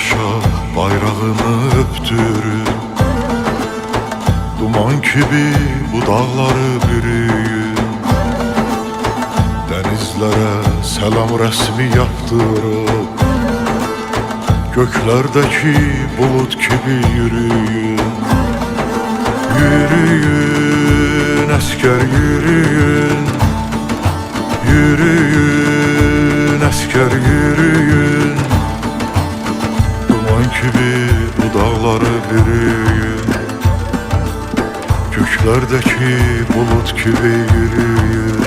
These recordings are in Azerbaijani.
başa bayrağını öptürün. Duman gibi bu dağları bürüyün. Denizlere selam resmi yaptırıp göklerdeki bulut gibi yürüyün. Yürüyün asker yürüyün. Yürüyün asker yürüyün. Duman gibi bu dağları bürüyün. Göklerdeki bulut gibi yürüyün.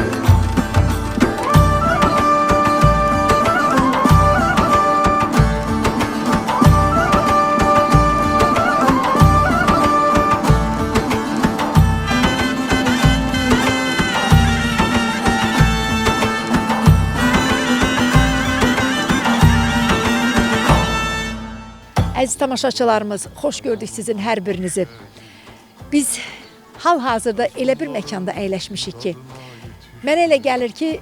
Əziz tamaşaçılarımız, xoş gördük sizin hər birinizi. Biz hal-hazırda elə bir məkanda əyləşmişik ki, mənə elə gəlir ki,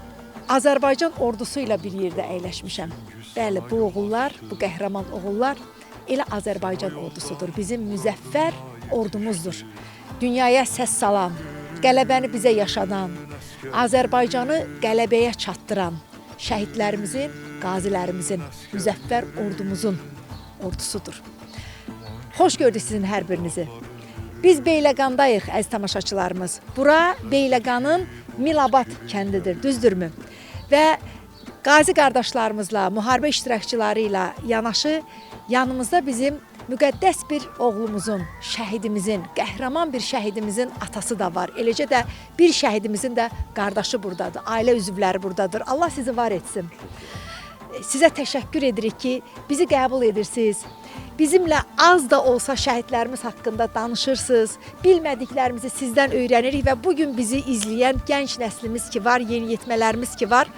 Azərbaycan ordusu ilə bir yerdə əyləşmişəm. Bəli, bu oğullar, bu qəhrəman oğullar elə Azərbaycan ordusudur. Bizim müzəffər ordumuzdur. Dünyaya səs salan, qələbəni bizə yaşadan, Azərbaycanı qələbəyə çatdıran şəhidlərimizin, qazilərimizin, müzəffər ordumuzun ordusudur. Xoş gördük sizin hər birinizi. Biz Beyləqandayıq, əziz tamaşaçılarımız. Bura Beyləqanın Milabad kəndidir, düzdürmü? Və qazi qardaşlarımızla, müharibə iştirakçıları ilə yanaşı, yanımızda bizim müqəddəs bir oğlumuzun, şəhidimizin, qəhrəman bir şəhidimizin atası da var. Eləcə də bir şəhidimizin də qardaşı buradadır, ailə üzvləri buradadır. Allah sizi var etsin. Sizə təşəkkür edirik ki, bizi qəbul edirsiniz. Bizimlə az da olsa şəhidlərimiz haqqında danışırsınız. Bilmədiklərimizi sizdən öyrənirik və bugün bizi izləyən gənc nəslimiz ki var, yeniyetmələrimiz ki var.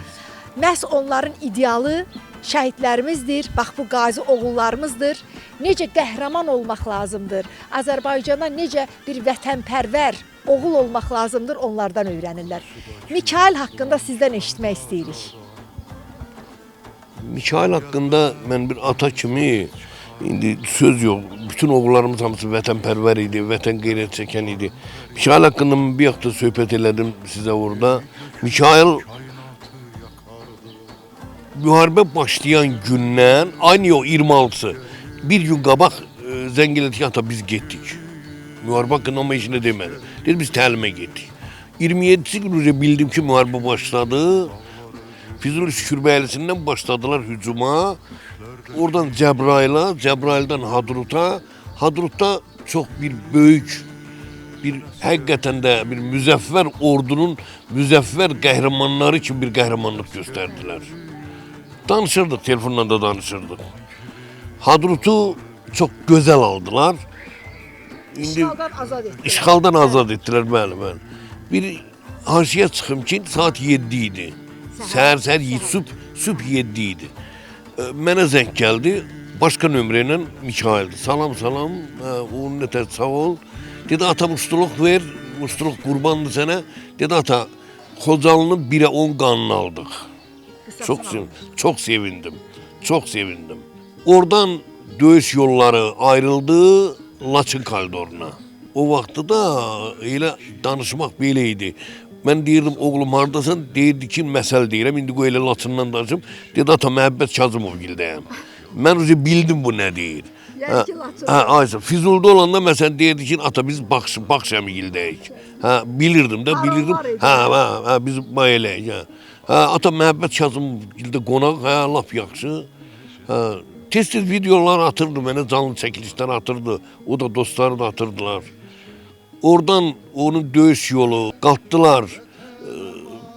Məhz onların idealı şəhidlərimizdir, bax bu qazi oğullarımızdır. Necə qəhrəman olmaq lazımdır, Azərbaycana necə bir vətənpərvər oğul olmaq lazımdır, onlardan öyrənirlər. Mikail haqqında sizdən eşitmək istəyirik. Mikail haqqında mən bir ata kimi indi söz yox. Bütün oğullarımız hamısı vətənpərvər idi, vətən qeyrət çəkən idi. Mikail haqqında bir yaxda söhbət elədim sizə orada. Mikail müharibə başlayan gündən, aynı yox 26-sı, bir gün qabaq zəng elədik, ata biz getdik. Müharibə haqqında amma heç nə demədi. Dedi biz təlimə getdik. 27-si gün bildim ki müharibə başladı. Füzuli Şükürbəyilisindən başladılar hücuma. Oradan Cəbrayıl'a, Cəbrayıl'dan Hadrut'a. Hadrut'ta çox bir böyük, bir həqiqətən də bir müzəffər ordunun müzəffər qəhrəmanları kimi bir qəhrəmanlıq göstərdilər. Danışırdıq, telefonla da danışırdıq. Hadrut'u çox gözəl aldılar. İşğaldan azad etdilər. İşğaldan azad etdilər, bəli, bəli. Bir haşiyə çıxım ki, saat 7 idi. Səhər sübh 7 idi. Mənə zəng gəldi, başqa nömrə ilə Mikail'di. Salam, onun nətər sağ ol. Dedi, ata muştuluq ver, muştuluq qurbandı sənə. Dedi, ata, Xocalının 1'ə 10 qanını aldıq. Çox sevindim, çox sevindim. Oradan döyüş yolları ayrıldı Laçın koridoruna. O vaxtı da elə danışmaq belə idi. Mən deyirdim, oğlum haradasan? Deyirdi ki, məsəl deyirəm, indi qoy elə Laçından danışım. Dedi, ata, Məhəbbət Kazımov gildəyəm. Mən bildim bu nə deyir. Aysa, Füzulda olanda məsələn deyirdi ki, ata, biz Baxşəmi gildəyik. Bilirdim də, bilirdim. Biz bayələyik. Ata, Məhəbbət Kazımov gildə qonaq, lap yaxşı. Tez-tez videolar atırdı, mənə canlı çəkilişdən atırdı. O da dostları da atırdılar. Oradan onun döyüş yolu qalxdılar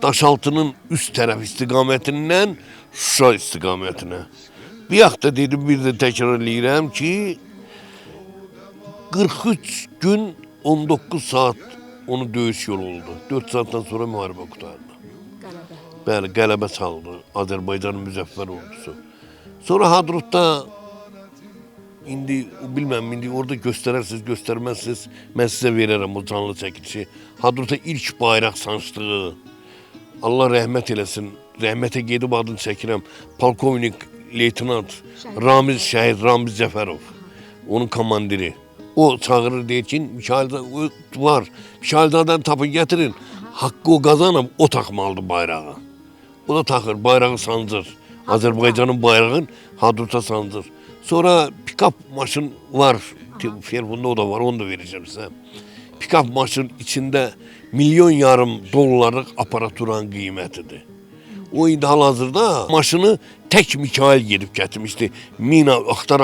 Daşaltının üst tərəf istiqamətindən Şuşa istiqamətinə. Bir yaxda dedim, bir də təkrar eləyirəm ki, 43 gün 19 saat onun döyüş yolu oldu. 4 saatdan sonra müharibə qutardı. Bəli, qələbə çaldı Azərbaycanın müzəffər ordusu. Sonra Hadrut'ta indi bilmem, indi orada göstərsiniz, göstərməzsiniz, mən sizə verərəm o canlı çəkilişi. Hadrut'ta ilk bayraq sancdığı, Allah rəhmət eləsin, rəhmətə gedib adını çəkirəm, polkovnik leytenant şəhid Ramiz Cəfərov, onun komandiri. O çağırır deyir ki, Mikailzad var, Mikailzadəni tapın gətirin, haqqı o qazanıb, o taxmalıdır bayrağı. O da taxır, bayrağı sancır. Azərbaycanın bayrağın hadruta sancır. Sonra pikap maşın var, telefonda o da var, onu da vereceğim sizə. Pikap maşın içində milyon yarım dollarlıq aparaturan qiymətidir. O indi hal-hazırda maşını tək Mikail gedib gətirmişdi. Mina axtar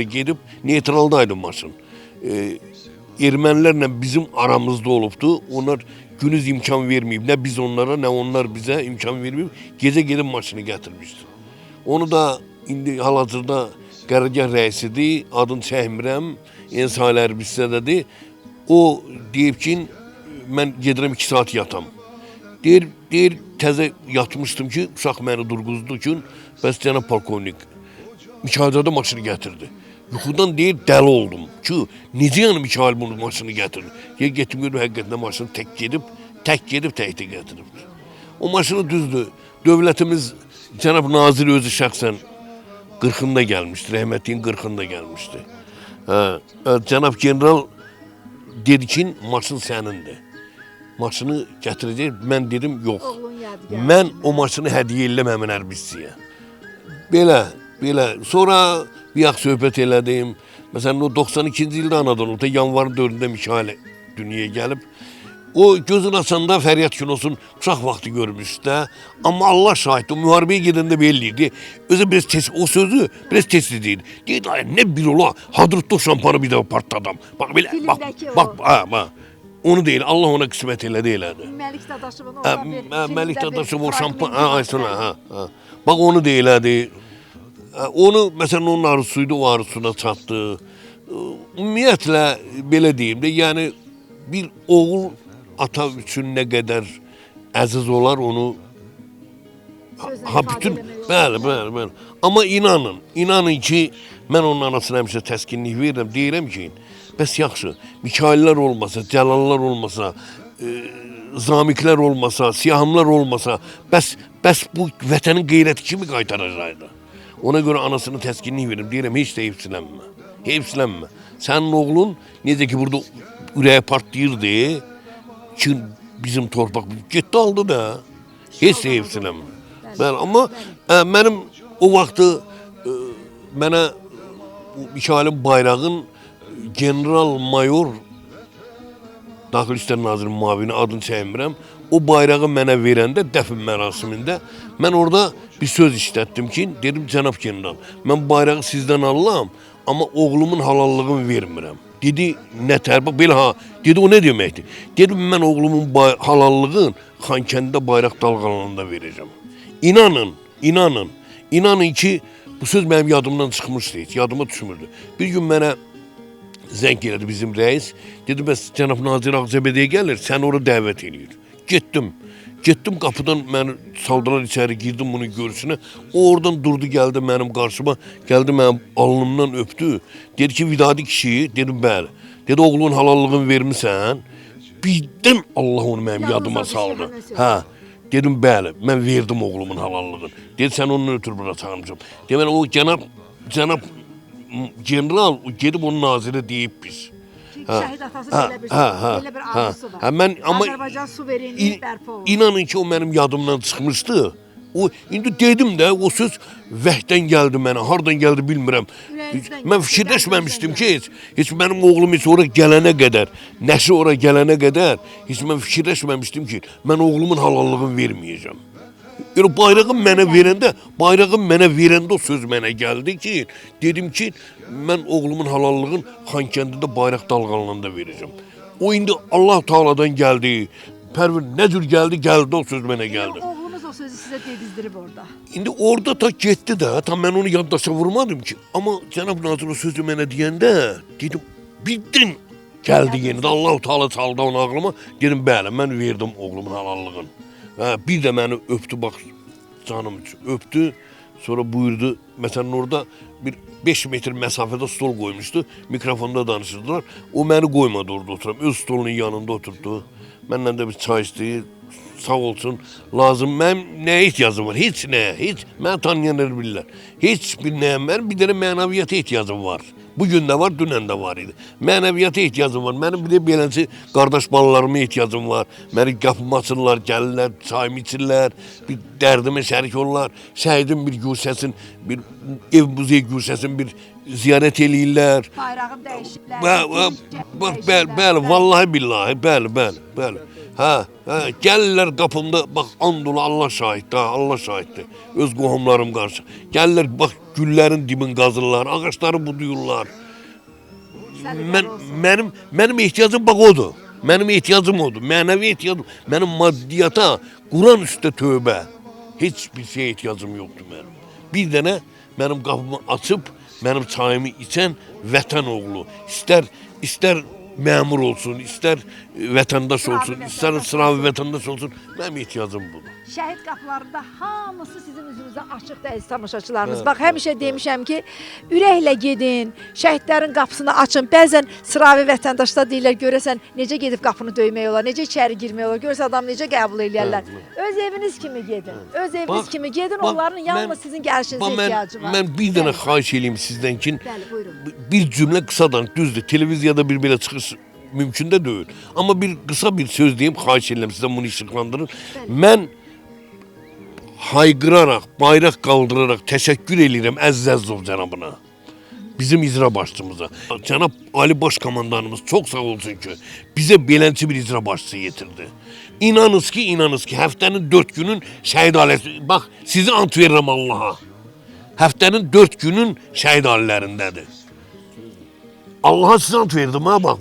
gedib neytraldaydı maşın. Ermənilərlə bizim aramızda olubdu. Onlar günüz imkan verməyib. Nə biz onlara, nə onlar bizə imkan verməyib. Gecə gedib maşını gətirmişdi. Onu da indi hal-hazırda qərargah rəisidir. Adını çəkmirəm. Ensaylər bizsədədir. O deyib ki, mən gedirəm 2 saat yatam. Deyir, təzə yatmışdım ki, uşaq məni durğuzdu ki, bəs cənab polkovnik, Mikailzada maşını gətirdi. Yuxudan deyir, dəli oldum ki, necə yəni Mikail bunu maşını gətirdi? Getdim görüm, həqiqətlə maşını tək gedib təkdə gətiribdir. O maşını düzdür, dövlətimiz, cənab nazir özü şəxsən 40'ında gəlmişdi, rəhmətliyin 40'ında gəlmişdi. Cənab general dedi ki, maşın sənindir. Maşını gətirəcək, mən dedim, yox. Mən o maşını hədiyyə eləməmin hərbisiyə. Belə. Sonra bir yaxşı söhbət elədim. Məsələn, o 92-ci ildə Anadolu'da yanvarın 4'ünde Mikail dünyaya gəlib. O gözün açanda Fəryad kinosun uşaq vaxtı görmüşdü də. Amma Allah şahid, o müharibəyə gedəndə belliydi. Özü biraz tez, o sözü biraz tezli deyildi. Deyirdi, nə bir ola, hadrutda şampanı bir də partladım. Bax, belə, bax. Onu deyil, Allah ona qismət elədi. Məlik Dadaşovun orada bir... Məlik Dadaşov o şampan... Bax, onu deyilədi. Onu, məsələn, onun arzusuydu, o arzusuna çatdı. Ümumiyyətlə, belə deyim də, yəni, bir oğul ata üçün nə qədər əziz olar, onu... Bəli. Amma inanın ki, mən onun anasına həmişə təskinlik verirəm, deyirəm ki, bəs yaxşı, Mikaillər olmasa, Cəlallar olmasa, Zamiklər olmasa, Siyahımlar olmasa, bəs bu vətənin qeyrəti kimi qaytaracaqdı? Ona görə anasını təskinlik verim, deyirəm, heç də heyfsilənmə. Sənin oğlun, necə ki, burada ürəyə partlayırdı ki, bizim torpaq getdi aldı da, heç də heyfsilənmə. Amma mənim o vaxtı mənə Mikailin bayrağın general-mayor Daxili İşlər Nazirinin müavini adını çəkmirəm. O bayrağı mənə verəndə dəfn mərasimində mən orada bir söz işlətdim ki, dedim cənab general, mən bayrağı sizdən alıram, amma oğlumun halallığını vermirəm. Dedi, nə tərbi, belə ha, dedi o nə deməkdir? Dedim, mən oğlumun halallığını Xankəndidə bayraq dalğalananda verəcəm. İnanın ki, bu söz mənim yadımdan çıxmışdı, heç yadıma düşmürdü. Bir gün mənə zəng elədi bizim rəis, dedi, bəs cənab Nazir Ağcabədəyə gəlir, səni orada dəvət edir. Getdim qapıdan məni saldılar içəri, girdim bunun görüşünə. O oradan durdu, gəldi mənim qarşıma, gəldi mənim alnımdan öpdü. Dedi ki, Vidadi kişi, dedim, bəli. Dedi, oğlunun halallığını vermişsən. Birdən Allah onu mənim yadıma saldı. Dedim, bəli, mən verdim oğlumun halallığını. Dedi, sən onun ötürü bura çağırmışam. Deməli, o cənab general gedib onun nazirə deyib biz. Şəhid atası belə bir arzusu var. Azərbaycan suverenliyi bərpa olur. İnanın ki, o mənim yadımdan çıxmışdı. İndi dedim də, o söz vəhdən gəldi mənə, hardan gəldi bilmirəm. Mən fikirləşməmişdim ki, heç mənim oğlum heç ora gələnə qədər, nəşi ora gələnə qədər, heç mən fikirləşməmişdim ki, mən oğlumun halallığını verməyəcəm. Yəni, bayrağın mənə verəndə o söz mənə gəldi ki, dedim ki, mən oğlumun halallığını Xankəndidə bayraq dalğalananda verəcəm. O indi Allah Taala'dan gəldi, Pərvin nə cür gəldi, o söz mənə gəldi. Oğlunuz o sözü sizə dedizdirib orada. İndi orada ta getdi də, tam mən onu yaddaşa vurmadım ki. Amma cənab nazir o sözü mənə deyəndə, dedim, birdən gəldi yenidə, Allah Taala çaldı onu ağlıma. Dedim, bəli, mən verdim oğlumun halallığını. Bir də məni öpdü, bax, canım üçün öpdü. Sonra buyurdu, məsələn orada bir 5 metr məsafədə stol qoymuşdu, mikrofonda danışırdılar. O məni qoymadı orada oturam, öz stolunun yanında oturdu. Məndən də bir çay istəyir, sağ olsun lazım. Mənim nəyə ehtiyacım var? Heç nəyə, heç. Mən tanıyanlar bilirlər. Heç bir nəyə mənim bir dənə mənəviyyata ehtiyacım var. Bugün də var, dünən də var idi. Mənəviyyata ehtiyacım var. Mənim bir də beləncə qardaş balalarıma ehtiyacım var. Məni qapımı açırlar, gəlirlər, çayımı içirlər, bir dərdimə şərik olurlar. Şəhidin bir gülsəsin, bir ev muzey gülsəsin, bir ziyarət eləyirlər. Bayrağım dəyişiblər. Bəli, vallahi billahi, bəli. Hə, gəlirlər qapımda, bax, and ola, Allah şahiddir, Allah şahiddir. Öz qohumlarım qarşı. Gəlirlər, bax, güllərin dibini qazırlar, ağaçları buduyurlar. Mənim ehtiyacım bax odur. Mənim ehtiyacım odur. Mənəvi ehtiyacım. Mənim maddiyata, Quran üstə tövbə. Heç bir şey ehtiyacım yoxdur mənim. Bir dənə mənim qapımı açıb, mənim çayımı içən vətən oğlu. İstər məmur olsun, istər vətəndaş olsun, istər sıravi vətəndaş olsun, mənim ehtiyacım budur. Şəhid qapılarında hamısı sizin üzünüzə açıqdır əziz tamaşaçılarımız. Bax, həmişə demişəm ki, ürəklə gedin, şəhidlərin qapısını açın. Bəzən sıravi vətəndaşlar deyirlər, görəsən necə gedib qapını döymək olar, necə içəri girmək olar, görəsən adam necə qəbul eləyərlər. Öz eviniz kimi gedin, öz eviniz kimi gedin, onların yalnız sizin gəlişinizə ehtiyacı var. Mən bir dənə xahiş eləyim sizdən ki, Bəli, buyurun. bir cümlə qısadan, düzdür, televiziyada bir belə çıxış mümkün də deyil. Amma bir qısa bir söz deyim, xahiş edirəm sizdən bunu işıqlandırın. Mən hayqıraraq, bayraq qaldıraraq təşəkkür edirəm Əziz Əzizov cənabına. Bizim icra başçımıza. Cənab Ali Baş Komandanımız çox sağ olsun ki, bizə beləncə bir icra başçısı yetirdi. İnanız ki, həftənin 4 günün şəhid ailəsi, bax, sizi ant verirəm Allaha. Həftənin 4 günün şəhid ailələrindədir. Allah'a size ant verdim ha, bak.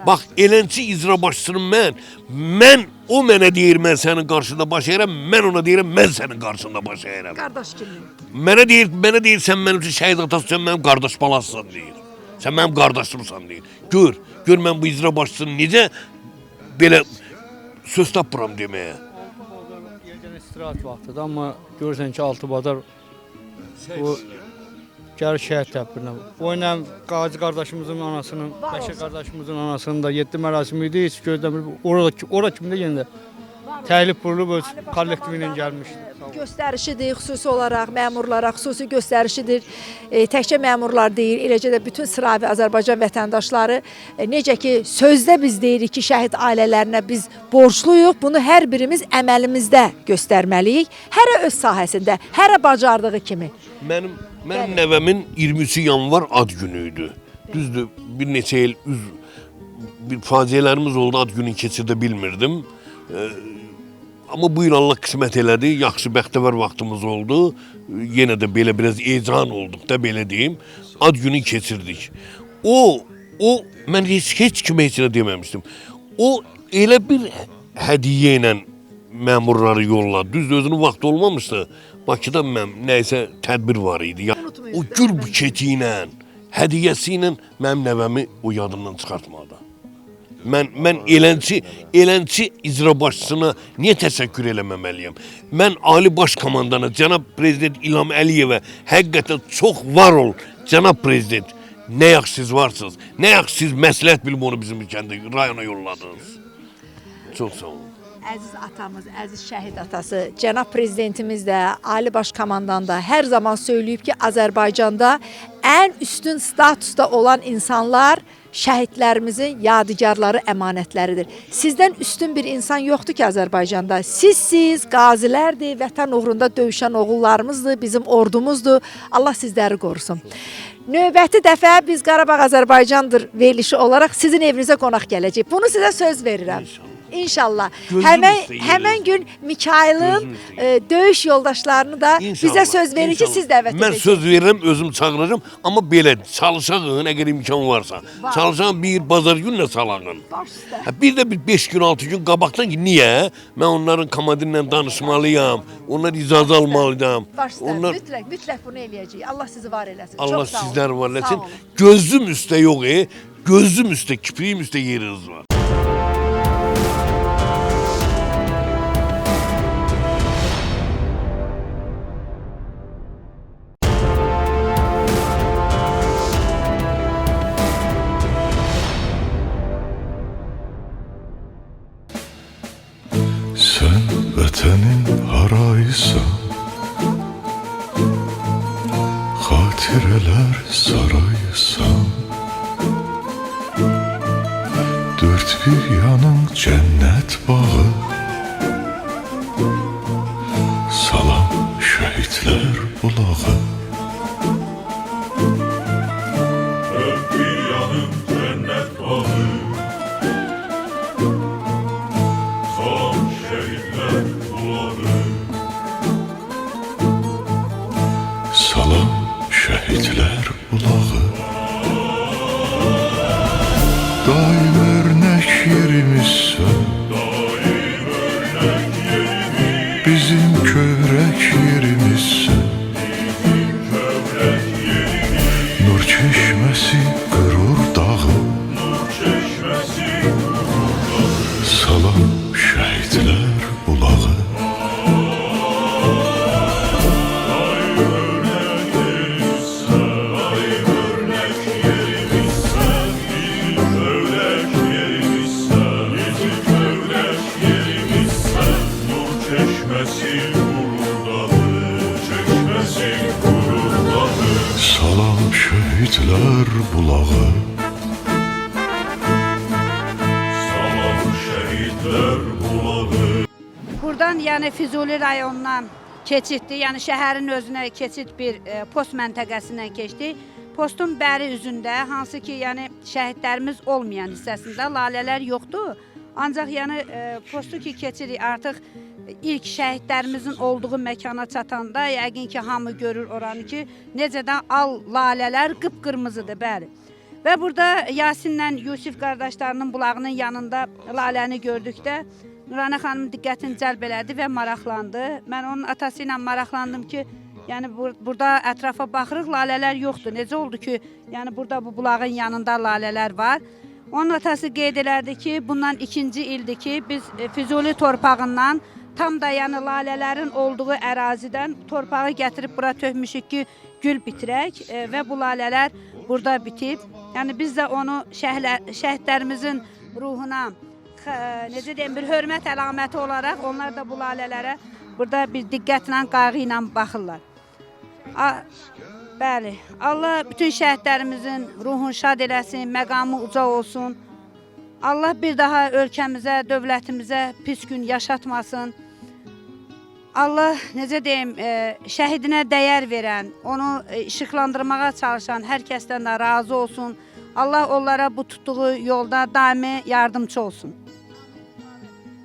Bak, elənçi icra başçısını mən o mənə deyir, mən sənin qarşında baş əyirəm, mən ona deyirəm, mən sənin qarşında baş əyirəm. Qardaş kimi. Mənə deyir, sən mənim üçün şəhid atası, sən mənim qardaş balasısan deyir. Sən mənim qardaşımsan deyir. Gör mən bu icra başçısını necə belə söz tapmıram deməyə. Yerdən istirahat vaxtıdır, amma görürsən ki, Altı Bazar bu gəlir şəhid təbbirinə. O ilə Qazi qardaşımızın anasının, Bəşir qardaşımızın anasının da 7 mərasimi idi, heç gözləmir. Ora kimi də yenə də təklif vurulub öz kollektivi ilə gəlmişdi. Göstərişidir, xüsusi olaraq məmurlara xüsusi göstərişidir. Təkcə məmurlar deyil, eləcə də bütün sıravi Azərbaycan vətəndaşları necə ki sözdə biz deyirik ki, şəhid ailələrinə biz borcluyuq, bunu hər birimiz əməlimizdə göstərməliyik. Hərə öz sahəsində, hərə bacardığı kimi. Mənim nəvəmin 23 yanvar ad günü idi. Düzdür, bir neçə il bir faciələrimiz oldu, ad günü keçirdə bilmirdim. Amma bu il Allah qismət elədi, yaxşı bəxtəvər vaxtımız oldu. Yenə də belə biraz ecan olduq da belə deyim. Ad günü keçirdik. Mən heç kimə heç nə deməmişdim. O elə bir hədiyyə ilə məmurları yolladı. Düzdür, özünün vaxtı olmamışdı. Bakıda nəysə tədbir var idi. O gül buketi ilə, hədiyyəsi ilə mənim nəvəmi o yadından çıxartmadı. Mən elənçi icra başçısına niyə təşəkkür eləməməliyəm? Mən Ali Baş Komandana, cənab Prezident İlham Əliyevə həqiqətən çox var ol, cənab Prezident. Nə yaxşı siz varsınız, nə yaxşı siz məsləhət bilib onu bizim kəndə, rayona yolladınız. Çox sağ olun. Əziz atamız, əziz şəhid atası, cənab prezidentimiz də, Ali Baş Komandan da hər zaman söyləyib ki, Azərbaycanda ən üstün statusda olan insanlar şəhidlərimizin yadigarları, əmanətləridir. Sizdən üstün bir insan yoxdur ki Azərbaycanda. Sizsiz, qazilərdir, vətən uğrunda döyüşən oğullarımızdır, bizim ordumuzdur. Allah sizləri qorusun. Növbəti dəfə biz Qarabağ Azərbaycandır verilişi olaraq sizin evinizə qonaq gələcək. Bunu sizə söz verirəm. İnşallah. Həmən gün Mikail'in döyüş yoldaşlarını da bizə söz verir ki, siz dəvət edəcəksiniz. Mən söz verirəm, özüm çağıracağım, amma belə çalışağın, əgər imkan varsa. Çalışağın bir bazar günlə salağın. Bir də 5 gün, 6 gün qabaqdan ki, niyə? Mən onların komandirlə danışmalıyam, onlar icazə almalıyam. Mütləq bunu eləyəcəyik. Allah sizi var eləsin. Allah sizləri var eləsin. Gözüm üstə yox, gözüm üstə, kipriyim üstə yeriniz var. Salam şehitler bulağı, daim örnek yerimizsen, bizim kövrek yerimizsen. Nur çeşmesi gurur dağı, salam şehitler bulağı. Salam şehitler bulağı. Salam şehitler bulağı. Buradan yəni Füzuli rayonundan keçiddir. Yəni şəhərin özünə keçid bir post məntəqəsindən keçdi. Postun bəri üzündə, hansı ki, yəni şəhidlərimiz olmayan hissəsində lalələr yoxdur. Ancaq yəni postu ki keçirik artıq ilk şəhidlərimizin olduğu məkana çatanda yəqin ki hamı görür oranı ki necə də al lalələr qıpqırmızıdır, bəli. Və burada Yasinlə Yusif qardaşlarının bulağının yanında laləni gördükdə Nuranə xanımın diqqətini cəlb elədi və maraqlandı. Mən onun atası ilə maraqlandım ki, yəni burada ətrafa baxırıq, lalələr yoxdur. Necə oldu ki, yəni burada bu bulağın yanında lalələr var. Onun atası qeyd elədi ki, bundan 2-ci ildir ki, biz Füzuli torpağından tam da yəni lalələrin olduğu ərazidən torpağı gətirib bura tökmüşük ki, gül bitirək və bu lalələr burada bitib. Yəni biz də onu şəhidlərimizin ruhuna, necə deyim, bir hörmət əlaməti olaraq onlar da bu lalələrə burada bir diqqətlə, qayğı ilə baxırlar. Bəli, Allah bütün şəhidlərimizin ruhunu şad eləsin, məqamı uca olsun. Allah bir daha ölkəmizə, dövlətimizə pis gün yaşatmasın. Allah, necə deyim, şəhidinə dəyər verən, onu işıqlandırmağa çalışan hər kəsdən də razı olsun. Allah onlara bu tutduğu yolda daimi yardımcı olsun.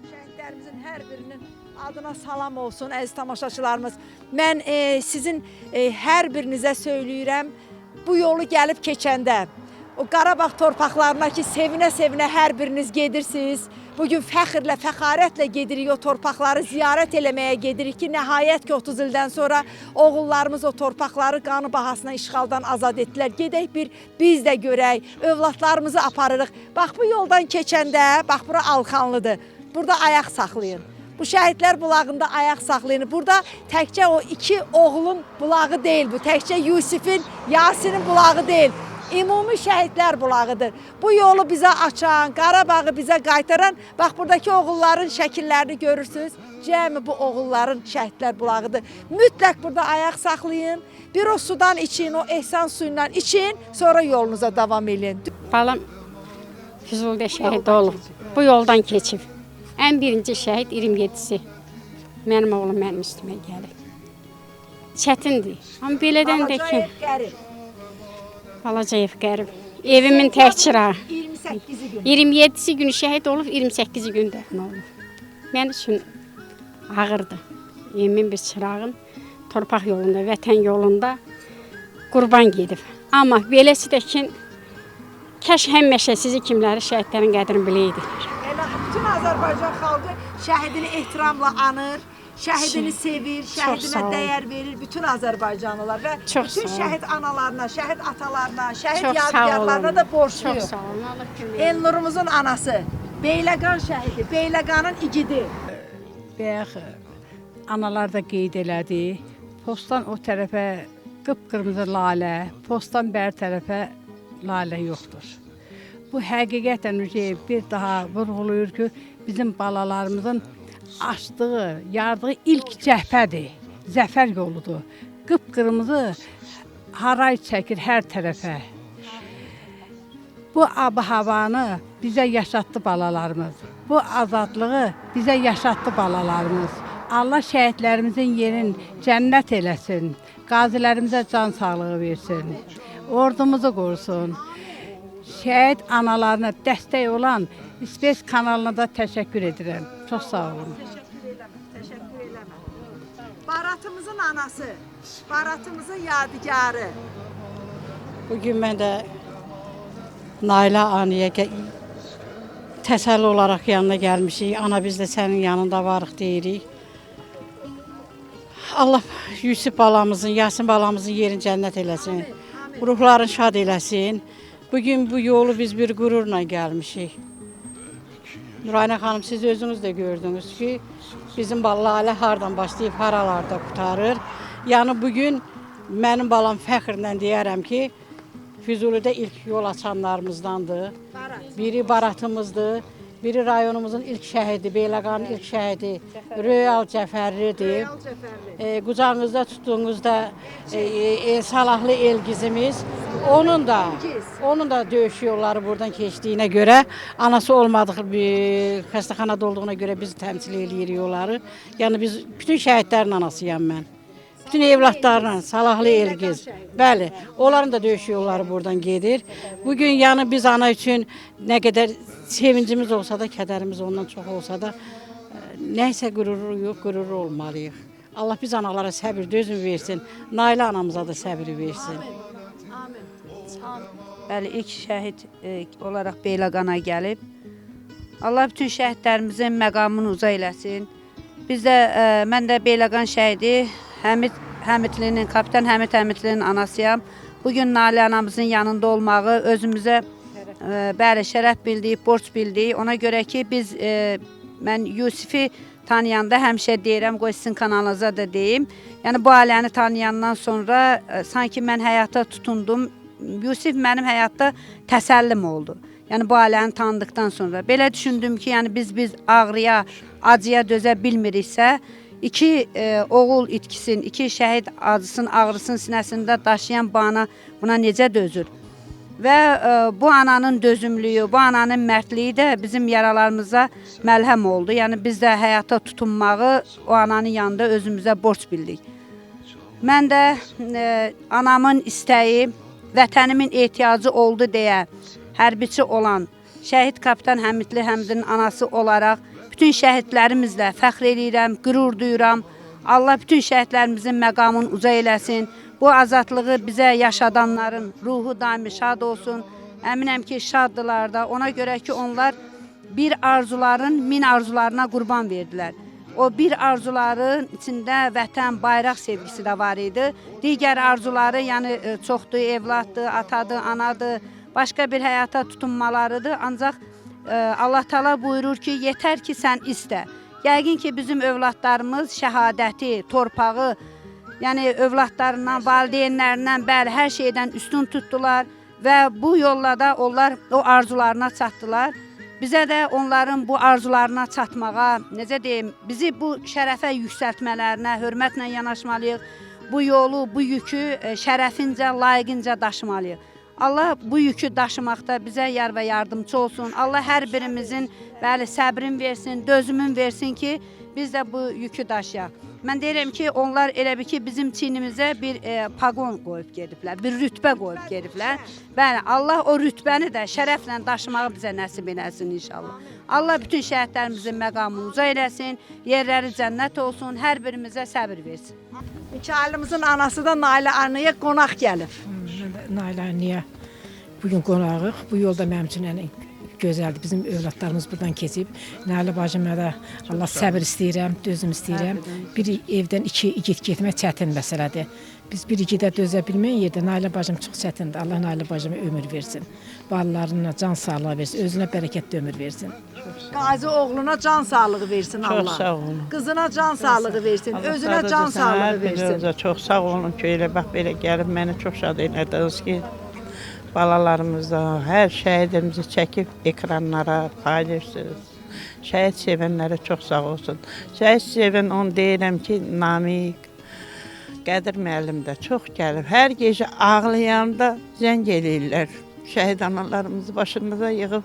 Şəhidlərimizin hər birinin adına salam olsun, əziz tamaşaçılarımız. Mən sizin hər birinizə söyləyirəm, bu yolu gəlib keçəndə, o Qarabağ torpaqlarına ki, sevinə-sevinə hər biriniz gedirsiniz. Bugün fəxrlə, fəxarətlə gedirik, o torpaqları ziyarət eləməyə gedirik ki, nəhayət ki 30 ildən sonra oğullarımız o torpaqları qanı bahasına işğaldan azad etdilər. Gedək biz də görək, övladlarımızı aparırıq. Bax bu yoldan keçəndə, bax bura Alxanlıdır, burada ayaq saxlayın. Bu şəhidlər bulağında ayaq saxlayın. Burada təkcə o iki oğlun bulağı deyil bu, təkcə Yusifin, Yasinin bulağı deyil. Ümumi şəhidlər bulağıdır. Bu yolu bizə açan, Qarabağı bizə qaytaran, bax buradakı oğulların şəkillərini görürsünüz. Cəmi bu oğulların şəhidlər bulağıdır. Mütləq burada ayaq saxlayın, bir o sudan için, o ehsan suyundan için, sonra yolunuza davam edin. Balam Füzulidə şəhid olub, bu yoldan keçib. Ən birinci şəhid 27-si. Mənim oğlum mənim üstümə gəlib. Çətindir, amma belədən də ki... Balacayev qərib. Evimin tək çırağı. 28-i gün. 27-si günü şəhid olub, 28-i gün dəfn olub. Mən üçün ağırdı. Evimin bir çırağın torpaq yolunda, vətən yolunda qurban gedib. Amma beləsi də ki, kəş həmişə sizi kimləri şəhidlərin qədrini biləydik. Bütün Azərbaycan xalqı şəhidini ehtiramla anır. Şəhidini sevir, şəhidinə dəyər verir bütün Azərbaycanlılar və bütün şəhid analarına, şəhid atalarına, şəhid yadigarlarına da borçluyum. Çox sağ olun, Allah kömək. Elnurumuzun anası, Beyləqan şəhidi, Beyləqanın igidi. Bayaq analar da qeyd elədi, postdan o tərəfə qıpqırmızı lalə, postdan bəri tərəfə lalə yoxdur. Bu həqiqətən bir daha vurğulayır ki, bizim balalarımızın açdığı, yardığı ilk cəhbədir, zəfər yoludur. Qıpqırmızı haray çəkir hər tərəfə. Bu ab-havanı bizə yaşatdı balalarımız. Bu azadlığı bizə yaşatdı balalarımız. Allah şəhidlərimizin yerin cənnət eləsin, qazilərimizə can sağlığı versin, ordumuzu qorusun. Şəhid analarına dəstək olan İspes kanalına da təşəkkür edirəm. Çox sağ olun. Təşəkkür eləmə. Baratımızın anası, baratımızın yadigarı. Bugün mən də Nailə anıya təsəlli olaraq yanına gəlmişik. Ana biz də sənin yanında varıq deyirik. Allah Yusuf balamızın, Yasin balamızın yerini cənnət eləsin. Ruhların şad eləsin. Bugün bu yolu biz bir qürurla gəlmişik. Nurayna xanım, siz özünüz də gördünüz ki, bizim Lalə hardan başlayıb haralarda qutarır. Yəni bugün mənim balam fəxrlə deyərəm ki, Füzulidə ilk yol açanlarımızdandır. Biri Baratımızdır, biri rayonumuzun ilk şəhidi, Beyləqanın ilk şəhidi Röyal Cəfərlidir. Qucağınızda tutduğunuzda Salahlı Elgizimiz, onun da döyüş yolları buradan keçdiyinə görə, anası olmadığı bir xəstəxanada olduğuna görə bizi təmsil eləyirik onları. Yəni biz bütün şəhidlərin anasıyam mən. Bütün evlatlarla, Salahlı Elgiz, bəli, onların da döyüş yolları buradan gedir. Bugün yəni biz ana üçün nə qədər sevincimiz olsa da, kədərimiz ondan çox olsa da, nəysə qüruru yox, qüruru olmalıyıq. Allah biz analara səbir, dözüm versin, Nailə anamıza da səbir versin. Bəli, ilk şəhid olaraq Beyləqana gəlib. Allah bütün şəhidlərimizin məqamını uca eləsin. Biz də, mən də Beyləqan şəhidi Həmidlinin, kapitan Həmid Həmidlinin anasıyam. Bugün Nailə anamızın yanında olmağı özümüzə bəli, şərəf bildik, borc bildik. Ona görə ki, biz, mən Yusifi tanıyanda həmişə deyirəm, qoy sizin kanalınıza da deyim. Yəni bu ailəni tanıyandan sonra sanki mən həyata tutundum. Yusif mənim həyatda təsəllim oldu. Yəni bu ailəni tanıdıqdan sonra. Belə düşündüm ki, yəni biz ağrıya, acıya dözə bilmiriksə, iki oğul itkisin, iki şəhid acısının, ağrısının sinəsində daşıyan bana buna necə dözür? Və bu ananın dözümlüyü, bu ananın mərdliyi də bizim yaralarımıza məlhəm oldu. Yəni biz də həyata tutunmağı o ananın yanında özümüzə borc bildik. Mən də anamın istəyi, vətənimin ehtiyacı oldu deyə hərbiçi olan şəhid kapitan Həmidli Həmidin anası olaraq bütün şəhidlərimizlə fəxr edirəm, qürur duyuram. Allah bütün şəhidlərimizin məqamını uca eləsin. Bu azadlığı bizə yaşadanların ruhu daimi şad olsun. Əminəm ki, şaddılar da. Ona görə ki, onlar bir arzuların min arzularına qurban verdilər. O bir arzuların içində vətən, bayraq sevgisi də var idi. Digər arzuları, yəni çoxdur, evladdır, atadır, anadır, başqa bir həyata tutunmalarıdır. Ancaq Allah Taala buyurur ki, yetər ki, sən istə. Yəqin ki, bizim övladlarımız şəhadəti, torpağı, yəni övladlarından, valideynlərindən, bəli, hər şeydən üstün tutdular və bu yolla da onlar o arzularına çatdılar. Bizə də onların bu arzularına çatmağa, necə deyim, bizi bu şərəfə yüksəltmələrinə hörmətlə yanaşmalıyıq. Bu yolu, bu yükü şərəfincə, layiqincə daşımalıyıq. Allah bu yükü daşımaqda bizə yar və yardımcı olsun. Allah hər birimizin bəli səbrin versin, dözümün versin ki, biz də bu yükü daşıyaq. Mən deyirəm ki, onlar elə bir ki, bizim çiynimizə bir paqon qoyub gediblər, bir rütbə qoyub gediblər. Bəli, Allah o rütbəni də şərəflə daşımağı bizə nəsib eləsin inşallah. Allah bütün şəhidlərimizin məqamını uca eləsin, yerləri cənnət olsun, hər birimizə səbir versin. Mikailımızın anası da Nailə anaya qonaq gəlib. Nailə anaya bugün qonağıq. Bu yolda mənim üçün ən gözəldir. Bizim övladlarımız buradan keçib. Nailə bacıma da Allah səbir istəyirəm, dözüm istəyirəm. Bir evdən iki igid getmək çətin məsələdir. Biz bir igidə dözə bilməyən yerdə Nailə bacım çox çətindir. Allah Nailə bacıma ömür versin. Balalarına can sağlığı versin, özünə bərəkətli ömür versin. Qazi oğluna can sağlığı versin Allah. Çox sağ olun. Qızına can sağlığı versin, özünə can sağlığı versin. Çox sağ olun ki, elə bax belə gəlib məni çox şad elədiniz ki, balalarımızda hər şəhidimizi çəkib ekranlara paylaşırsınız. Şəhid sevənlərə çox sağ olsun. Şəhid sevən onu deyirəm ki, Namiq, Qədir müəllim də çox gəlib. Hər gecə ağlayanda zəng eləyirlər. Şəhid analarımızı başımıza yığıb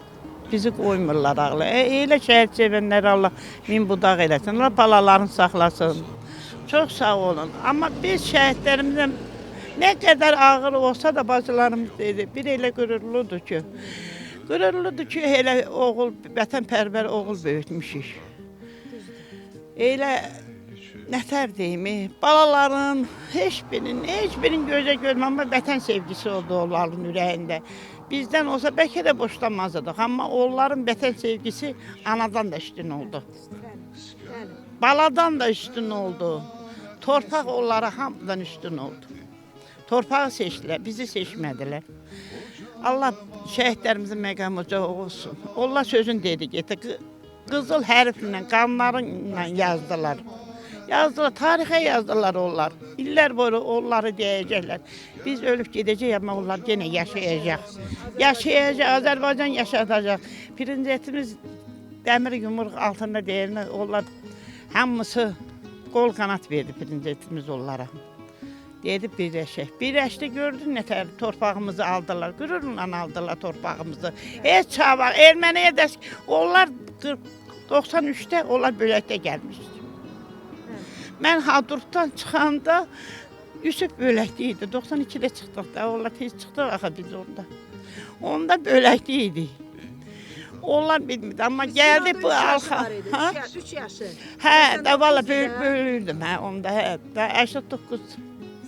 bizi qoymurlar ağlaya. Elə şəhid sevənləri Allah min budaq eləsin. Allah balalarını saxlasın. Çox sağ olun. Amma biz şəhidlərimizdən nə qədər ağır olsa da bacılarımız deyir. Bir elə qürurludur ki, elə oğul, vətənpərvər oğul böyütmüşük. Elə nətər deyim, balaların heç birinin gözə görməm, amma vətən sevgisi oldu onların ürəyində. Bizdən olsa bəlkə də boşlanmazdıq, amma onların vətən sevgisi anadan da üstün oldu. Baladan da üstün oldu. Torpaq onlara hamıdan üstün oldu. Torpağı seçdilər, bizi seçmədilər. Allah şəhidlərimizin məqamı uca olsun. Allah sözün dedik, qızıl hərflə, qanlarıyla yazdılar. Yazdılar, tarixə yazdılar onlar. İllər boyu onları deyəcəklər. Biz ölüb gedəcəyik, amma onlar yenə yaşayacaq. Yaşayacaq, Azərbaycan yaşadacaq. Prinsesimiz dəmir yumruq altında deyirlər, onlar hamısı qol qanat verdi prinsesimiz onlara. Dedi birləşək. Birləşdi, gördün nətər torpağımızı aldılar, qürurla aldılar torpağımızı. Heç çabaq, erməniyə də, onlar 93-də onlar böləkdə gəlmişdi. Mən Hadrutdan çıxanda Yusuf böləkdə idi, 92-də çıxdıq da, onlar tez çıxdıq axı biz onda. Onda böləkdə idi. Onlar bilmirdi, amma gəldi bu arxa. 3 yaşı. Hə, da valla böyürdüm, hə, onda, hə, 89.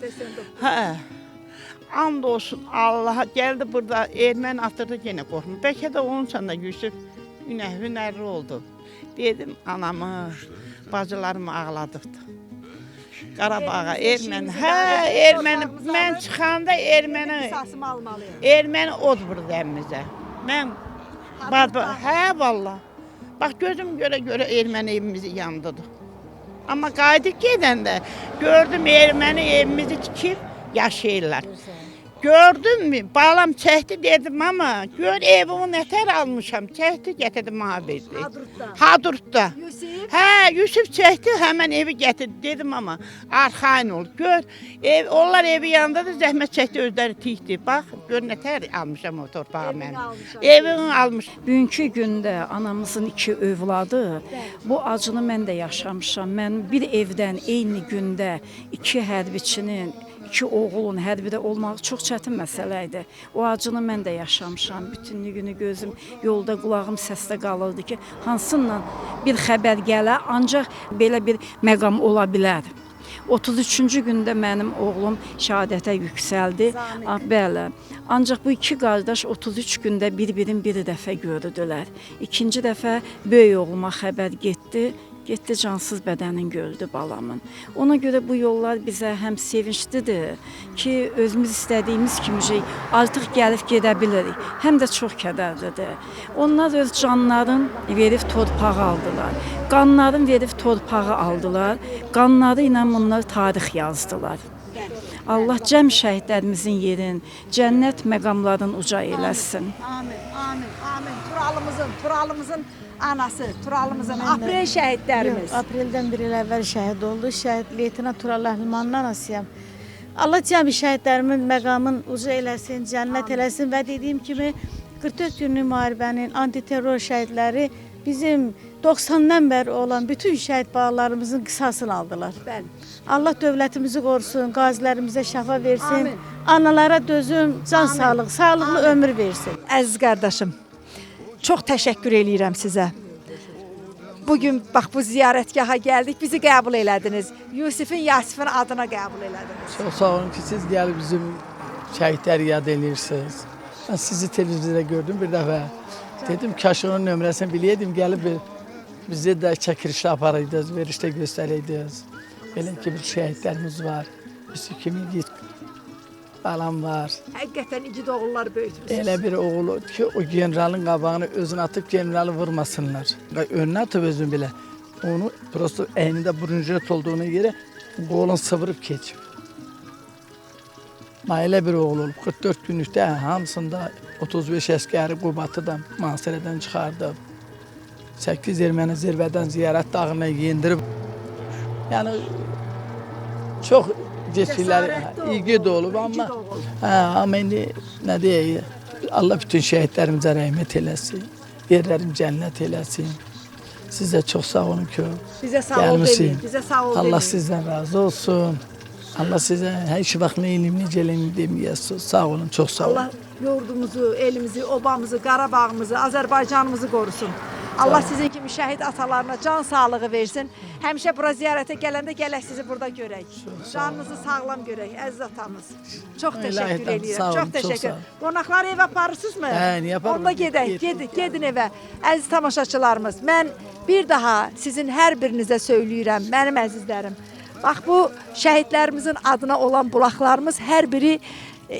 89. Hə, and olsun Allaha, gəldi burada erməni atırdı yenə qorxma. Bəlkə də onun üçün də Yusuf hünərli oldu. Dedim anamı, bacılarımı ağladıqdı. Qarabağa, erməni, hə, erməni, mən çıxanda Qisasımı almalıyam. erməni od vurdu əmimizə. Mən, hə, valla. Bax, gözüm görə erməni evimizi yandırdı. Amma qayıdıb gedəndə gördüm erməni evimizi tikib yaşayırlar. Gördün mü? Balam çəkdi dedim amma gör evimi nətər almışam. Çəkdi gətirdim mənə verdi. Hadrutda. Yusif. Hə, Yusuf çəkdi, həmən evi gətirdi dedim amma arxayın ol. Gör, onlar evi yanında da zəhmət çəkdi, özləri tikdi. Bax, gör nətər almışam o torpağı mən. Evini almış. Bugünkü gündə anamızın 2 övladı, bu acını mən də yaşamışam. Mən bir evdən eyni gündə 2 hərbiçinin, 2 oğulun hərbidə olmaq çox çətin məsələ idi. O acını mən də yaşamışam. Bütün günü gözüm yolda, qulağım səsdə qalırdı ki, hansından bir xəbər gələ, ancaq belə bir məqam ola bilər. 33-cü gündə mənim oğlum şəhadətə yüksəldi. Bəli. Ancaq bu 2 qardaş 33 gündə bir-birini bir dəfə gördülər. İkinci dəfə böyük oğluma xəbər getdi. Getdi cansız bədənin gördü balamın. Ona görə bu yollar bizə həm sevinclidir ki, özümüz istədiyimiz kimi artıq gəlib gedə bilirik. Həm də çox kədərlidir. Onlar öz canlarını verib torpağı aldılar. Qanlarını verib torpağı aldılar. Qanları ilə bunlar tarix yazdılar. Allah cəm şəhidlərimizin yerin, cənnət məqamlarını uca eləsin. Amin, amin, amin. Turalımızın anası, Turalımızın aprel şəhidlərimiz. Yox, apreldən bir il əvvəl şəhid oldu. Şəhid Leytina Tural Əhlimanın anasıyam. Allah cəmi şəhidlərimin məqamını uca eləsin, cənnət eləsin və dediyim kimi 44 günlük müharibənin antiterror şəhidləri bizim 90-dan bəri olan bütün şəhid balalarımızın qisasını aldılar. Bəli. Allah dövlətimizi qorusun, qazilərimizə şəfa versin, analara dözüm, can sağlıq, sağlıqlı ömür versin. Əziz qardaşım, çox təşəkkür eləyirəm sizə. Bugün bax bu ziyarətgaha gəldik, bizi qəbul elədiniz. Yusifin, Yasifin adına qəbul elədiniz. Çox sağ olun ki, siz gəlib bizim şəhidləri yad edirsiniz. Ben sizi televizyonda gördüm bir dəfə. Dedim kaş onun nömrəsini biləydim, gəlib bizi də çəkilişə aparaydınız, verişdə göstərəydiniz. Belə ki, bir şəhidlərimiz var. Üstü kimi git balam var. Həqiqətən igid oğullar böyütmüşsünüz. Elə bir oğul ki, o generalın qabağını özünü atıb generalı vurmasınlar. Önünə atıb özünü belə. Onu prosto əynində brunjet olduğuna görə qolun sıvırıb keçib. Elə bir oğul olub. 44 günlükdə hamısında 35 əskəri Qubatıdan, Mansərədən çıxardıb. 8 erməni zirvədən ziyarət dağına yendirib. Yəni çox geçirlər, igid olub amma amma indi nə deyək, Allah bütün şəhidlərimizə rəhmət eləsin, yerlərim cənnət eləsin. Sizə çox sağ olun ki, bizə sağ ol deyin, bizə sağ ol deyin. Allah sizdən razı olsun. Allah sizə hər vaxt nə elm, necə elm deməyəsiniz. Sağ olun, çox sağ olun. Allah yurdumuzu, elimizi, obamızı, Qarabağımızı, Azərbaycanımızı qorusun. Allah sizin kimi şəhid atalarına can sağlığı versin. Həmişə bura ziyarətə gələndə gələk sizi burada görək. Canınızı sağlam görək, əziz atamız. Çox təşəkkür Sağ edirəm. olun, Çox çox təşəkkür. sağ olun. Qonaqları evə aparırsınızmı? Niyə aparmırıq? Onda gedək, gedin evə. Əziz tamaşaçılarımız, mən bir daha sizin hər birinizə söyləyirəm, mənim əzizlərim. Bax bu şəhidlərimizin adına olan bulaqlarımız hər biri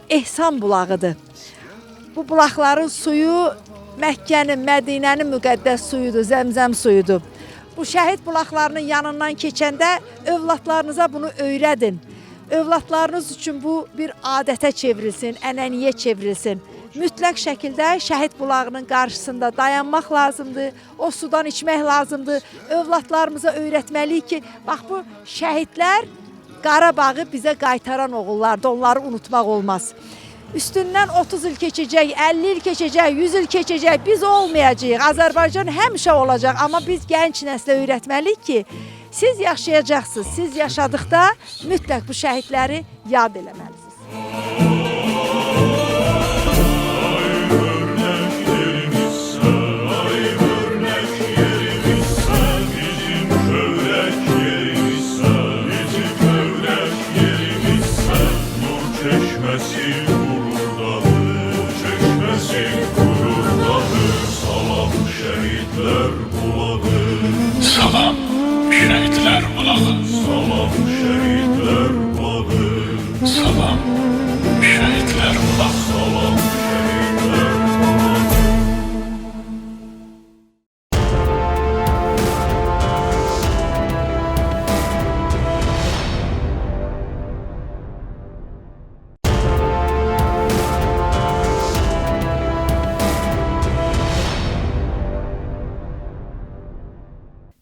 ehsan bulağıdır. Bu bulaqların suyu Məkkənin, Mədinənin müqəddəs suyudur, zəmzəm suyudur. Bu şəhid bulaqlarının yanından keçəndə övladlarınıza bunu öyrədin. Övladlarınız üçün bu bir adətə çevrilsin, ənəniyə çevrilsin. Mütləq şəkildə şəhid bulağının qarşısında dayanmaq lazımdır, o sudan içmək lazımdır. Övladlarımıza öyrətməliyik ki, bax bu şəhidlər Qarabağı bizə qaytaran oğullardır, onları unutmaq olmaz. Üstündən 30 il keçəcək, 50 il keçəcək, 100 il keçəcək, biz olmayacağıq. Azərbaycan həmişə olacaq, amma biz gənc nəslə öyrətməliyik ki, siz yaşayacaqsınız, siz yaşadıqda mütləq bu şəhidləri yad eləməlisiniz. Salam şehitler bulağı. Salam şehitler bulağı. Salam şehitler bulağı. Salam şehitler bulağı.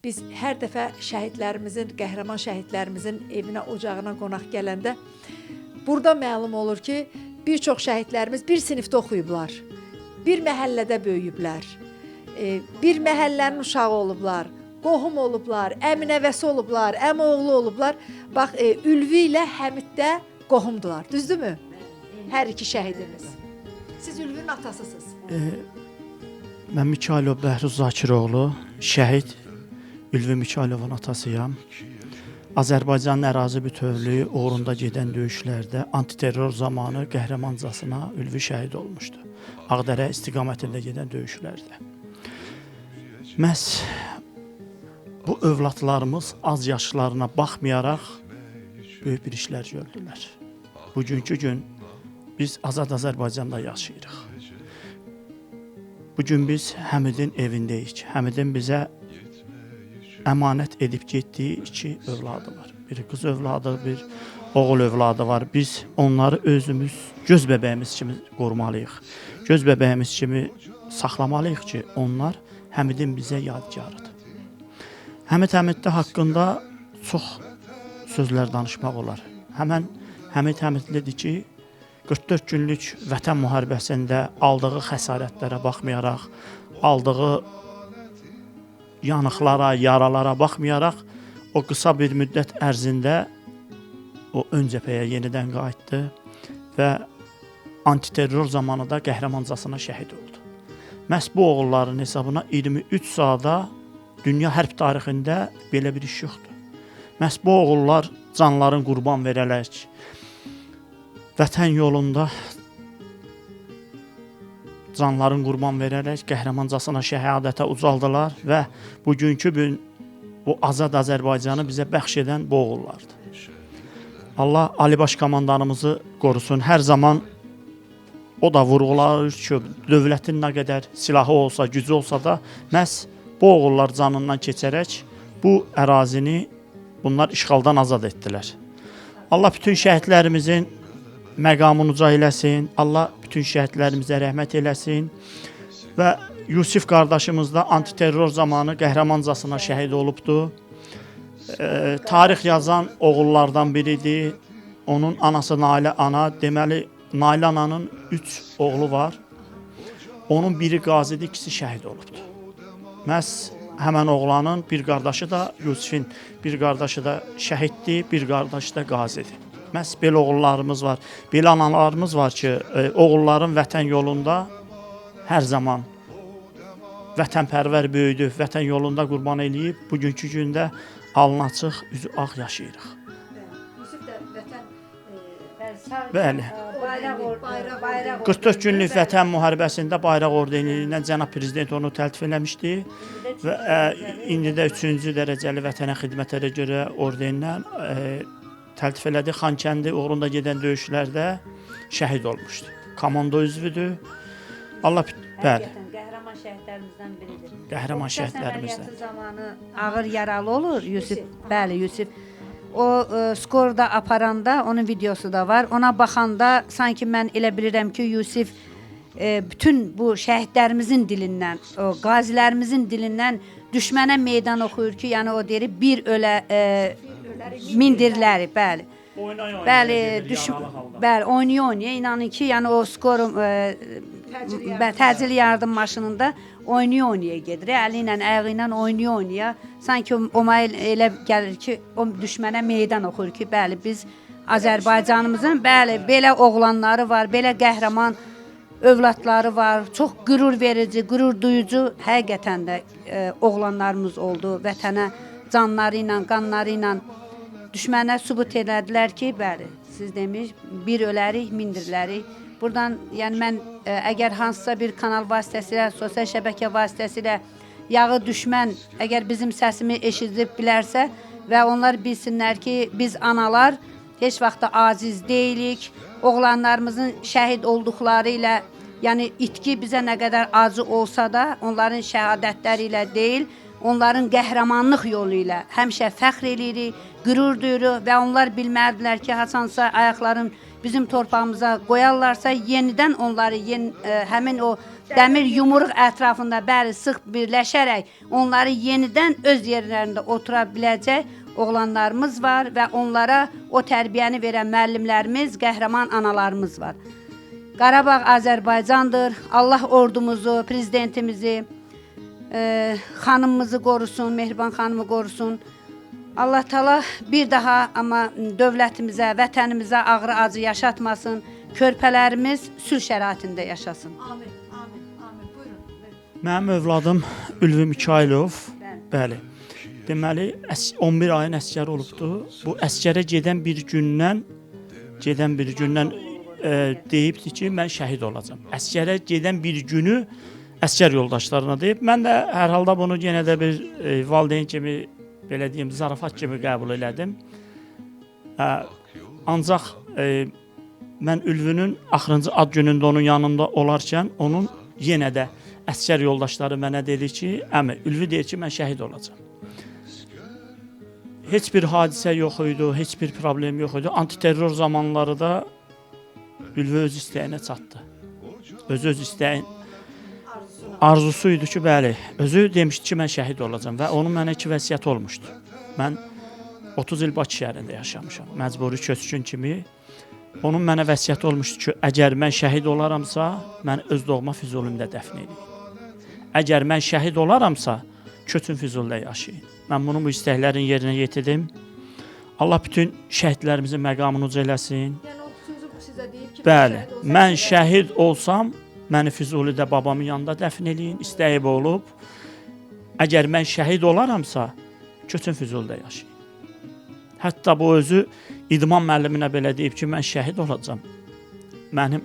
Biz hər dəfə şəhidlərimizin, qəhrəman şəhidlərimizin evinə, ocağına qonaq gələndə burada məlum olur ki, bir çox şəhidlərimiz bir sinifdə oxuyublar, bir məhəllədə böyüyüblər, bir məhəllənin uşağı olublar, qohum olublar, əminəvəsi olublar, əmioğlu olublar. Bax, Ülvi ilə Həmid də qohumdular, düzdürmü? Hər iki şəhidimiz. Siz Ülvinin atasısınız. Mən Mikailov Bəhruz Zakiroğlu, şəhid Ülvi Mikailovun atasıyam. Azərbaycanın ərazi bütövlüyü uğrunda gedən döyüşlərdə antiterror zamanı qəhrəmancasına Ülvi şəhid olmuşdu. Ağdərə istiqamətində gedən döyüşlərdə. Məhz bu övladlarımız az yaşlarına baxmayaraq böyük bir işlər gördülər. Bugünkü gün biz azad Azərbaycanda yaşayırıq. Bugün biz Həmidin evindəyik. Həmidin bizə əmanət edib getdiyi iki övladı var. Bir qız övladı, bir oğul övladı var. Biz onları özümüz göz bəbəyimiz kimi qorumalıyıq. Göz bəbəyimiz kimi saxlamalıyıq ki, onlar Həmidin bizə yadigarıdır. Həmid haqqında çox sözlər danışmaq olar. Həmən Həmid Həmidlidir ki, 44 günlük vətən müharibəsində aldığı xəsarətlərə baxmayaraq, aldığı yanıqlara, yaralara baxmayaraq o qısa bir müddət ərzində o ön cəbhəyə yenidən qayıtdı və antiterror zamanı da qəhrəmancasına şəhid oldu. Məhz bu oğulların hesabına 23 saata dünya hərb tarixində belə bir iş yoxdur. Məhz bu oğullar canların qurban verərək vətən yolunda canların qurban verərək qəhrəmancasına şəhadətə ucaldılar və bugünkü gün bu azad Azərbaycanı bizə bəxş edən bu oğullardır. Allah Ali Baş Komandanımızı qorusun. Hər zaman o da vurğular ki, dövlətin nə qədər silahı olsa, gücü olsa da məhz bu oğullar canından keçərək bu ərazini bunlar işğaldan azad etdilər. Allah bütün şəhidlərimizin məqamını uca eləsin, Allah bütün şəhidlərimizə rəhmət eləsin və Yusif qardaşımız da antiterror zamanı qəhrəmancasına şəhid olubdur. Tarix yazan oğullardan biridir. Onun anası Nailə ana, deməli Nailə ananın 3 oğlu var. Onun biri qazidir, ikisi şəhid olubdur. Məhz həmən oğlanın bir qardaşı da Yusifin bir qardaşı da şəhiddir, bir qardaşı da qazidir. Məhz belə oğullarımız var, belə analarımız var ki, oğulların vətən yolunda hər zaman vətənpərvər böyüdü, vətən yolunda qurban eləyib, bugünkü gündə alnı açıq, üzü ağ yaşayırıq. Yusif də vətən Bəli. Bayraq 44 günlük vətən müharibəsində bayraq ordeni ilə cənab prezident onu təltif eləmişdi və indi də 3-cü dərəcəli vətənə xidmətlərə görə ordenlə təltif elədi. Xankəndi uğrunda gedən döyüşlərdə şəhid olmuşdu. Komando üzvüdür. Allah bəli. Qəhrəman şəhidlərimizdən biridir. Qəhrəman şəhidlərimizdən. Əməliyyatı zamanı ağır yaralı olur Yusif. Bəli, Yusif. O skorda aparanda onun videosu da var. Ona baxanda sanki mən elə bilirəm ki, Yusif bütün bu şəhidlərimizin dilindən, o qazilərimizin dilindən düşmənə meydan oxuyur ki, yəni o deyir bir ölə mindirləri, bəli. Bəli, bəli, oynaya inanın ki, yəni o skorum təcili yardım maşınında oynaya gedir. Əli ilə, ayağı ilə oynaya. Sanki o elə gəlir ki, o düşmənə meydan oxuyur ki, bəli, biz Azərbaycanımızın bəli, belə oğlanları var, belə qəhrəman övladları var. Çox qürur verici, qürur duyucu həqiqətən də oğlanlarımız oldu. Vətənə canları ilə, qanları ilə düşmənə sübut elədilər ki, bəli, siz demiş, bir ölərik, mindirilərik. Buradan, yəni mən əgər hansısa bir kanal vasitəsilə, sosial şəbəkə vasitəsilə yağı düşmən əgər bizim səsimi eşidib bilərsə və onlar bilsinlər ki, biz analar heç vaxt da aciz deyilik. Oğlanlarımızın şəhid olduqları ilə, yəni itki bizə nə qədər acı olsa da, onların şəhadətləri ilə deyil, onların qəhrəmanlıq yolu ilə həmişə fəxr eləyirik, qürur duyuruq və onlar bilməlidirlər ki, haçansa ayaqların bizim torpağımıza qoyarlarsa, yenidən onları həmin o dəmir yumruq ətrafında bəli sıx birləşərək onları yenidən öz yerlərində otura biləcək oğlanlarımız var və onlara o tərbiyəni verən müəllimlərimiz, qəhrəman analarımız var. Qarabağ Azərbaycandır. Allah ordumuzu, prezidentimizi, xanımımızı qorusun, Mehriban xanımı qorusun. Allah Taala bir daha amma dövlətimizə, vətənimizə ağır acı yaşatmasın. Körpələrimiz sülh şəraitində yaşasın. Amin, amin, amin. Buyurun. Mənim övladım Ülvi Mikailov, bəli. Deməli 11 ayın əsgəri olubdu. Bu əsgərə gedən bir gündən deyibdi ki, mən şəhid olacağam. Əsgərə gedən bir günü əsgər yoldaşlarına deyib. Mən də hər halda bunu yenə də bir valideyn kimi, belə deyim, zarafat kimi qəbul elədim. Ancaq mən Ülvünün axırıncı ad günündə onun yanında olarkən, onun yenə də əsgər yoldaşları mənə dedi ki, əmi, Ülvi deyir ki, mən şəhid olacağam. Heç bir hadisə yox idi, heç bir problem yox idi. Antiterror zamanları da Ülvi öz istəyinə çatdı. Öz istəyin arzusu idi ki, bəli, özü demişdi ki, mən şəhid olacağam və onun mənə iki vəsiyyəti olmuşdu. Mən 30 il Bakı şəhərində yaşamışam, məcburi köçkün kimi. Onun mənə vəsiyyəti olmuşdu ki, əgər mən şəhid olaramsa, məni öz doğma Füzulimdə dəfn edin. Əgər mən şəhid olaramsa, köçün Füzulidə yaşayın. Mən bunu bu istəklərin yerinə yetirdim. Allah bütün şəhidlərimizin məqamını uca eləsin. Yəni o sözü sizə deyib ki, bəli, mən şəhid olsam, məni Füzulidə babamın yanında dəfn eləyin, istəyib olub. Əgər mən şəhid olaramsa, köçün Füzulidə yaşayın. Hətta bu özü İdman müəlliminə belə deyib ki, mən şəhid olacam. Mənim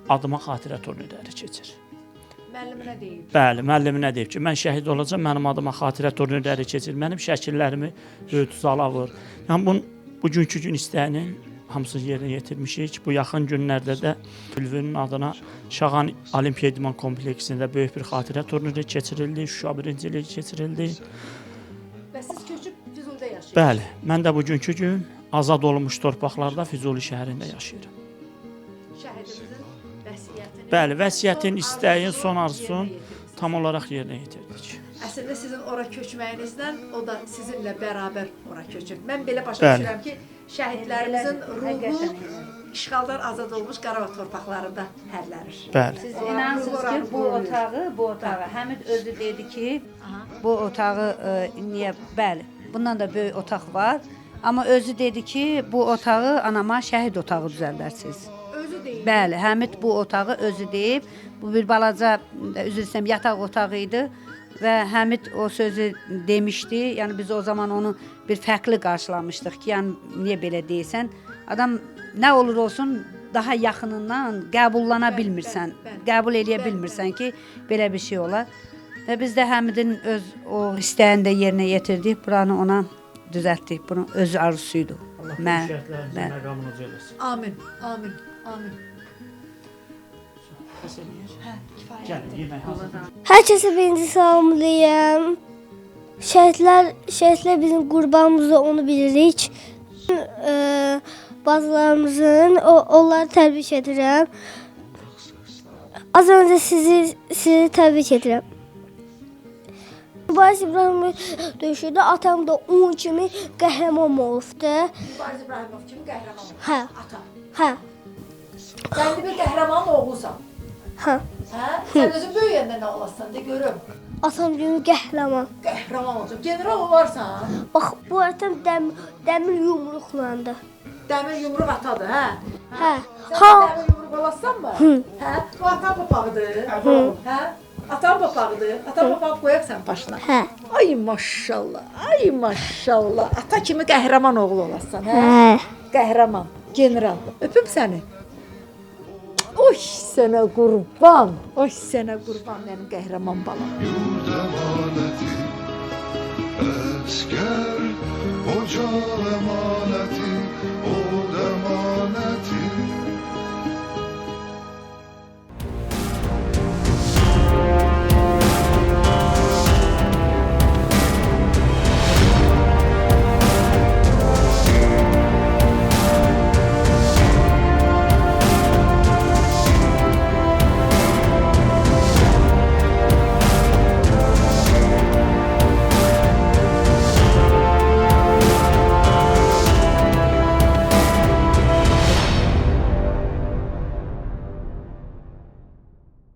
adıma xatirə turnirləri keçir. müəlliminə deyib. Bəli, müəlliminə deyib ki, mən şəhid olacam, mənim adıma xatirə turnirləri keçir. Mənim şəkillərimi Ötüzala vur. Yəni bugünkü gün istəyinin hamısını yerinə yetirmişik. Bu yaxın günlərdə də Ülvünün adına Şağan Olimpiya İdman kompleksində böyük bir xatirə turniri keçirildi, Şuşa birinciliyi keçirildi. Və siz köçüb Füzulidə yaşayırsınız? Bəli, mən də bugünkü gün azad olunmuş torpaqlarda Füzuli şəhərində yaşayıram. Şəhidimizin vəsiyyətini... Bəli, vəsiyyətin, istəyin, son arzusun tam olaraq yerinə yetirdik. Əslində sizin ora köçməyinizdən o da sizinlə bərabər ora köçür. Mən belə başa düşürəm ki, şəhidlərimizin ruhu işğaldan azad olmuş Qarabağ torpaqlarında hərlənir. Bəli. Siz inansınız ki, bu otağı Həmid özü dedi ki, bu otağı niyə, bəli, bundan da böyük otaq var. Amma özü dedi ki, bu otağı anama şəhid otağı düzəldərsiniz. Özü deyib. Bəli, Həmid bu otağı özü deyib. Bu bir balaca, üzr istəyirəm, yataq otağı idi və Həmid o sözü demişdi. Yəni biz o zaman onu bir fərqli qarşılamışdıq ki, yəni niyə belə deyirsən? Adam nə olur olsun daha yaxınından qəbullana bilmirsən, qəbul eləyə bilmirsən ki, belə bir şey olar. Və biz də Həmidin öz o istəyini də yerinə yetirdik, buranı ona düzəltdik. Bunun öz arzusuydu. Allah şəhidlərimizin məqamını uca eləsin. Amin, amin, amin. Gəlin, yemək hazır. Hər kəsə birinci salamlayıram. Şəhidlər bizim qurbanımızı onu bilirik. Bazılarımızın, onları təbrik edirəm. Az öncə sizi təbrik edirəm. Mübariz İbrahimov döyüşündə atam da onun kimi qəhrəman olubdu. Mübariz İbrahimov kimi qəhrəman olub. Hə. Ata. Hə. Sən də bir qəhrəmanın oğlusan. Hə. Hə? Sən özün böyüyəndə nə olasan, de görüm. Atam kimi qəhrəman. Qəhrəman olacaq. General olarsan. Bax, bu atam dəmir yumruqlandı. Dəmir yumruq atadır, hə? Hə. Sən dəmir yumruq olasan mı? Hı. Hə? Bu atan papağıdır. Hə? Atan papağıdır. Atan papağı qoyaqsan başına. Hə. Ay maşallah, ay maşallah. Ata kimi qəhrəman oğlu olasan, hə? Hə. Qəhrəman, general. Öpüm səni. Oy sənə qurban. Oy sənə qurban mənim qəhrəman balam. Yurd emaneti, esker ocağı emaneti, o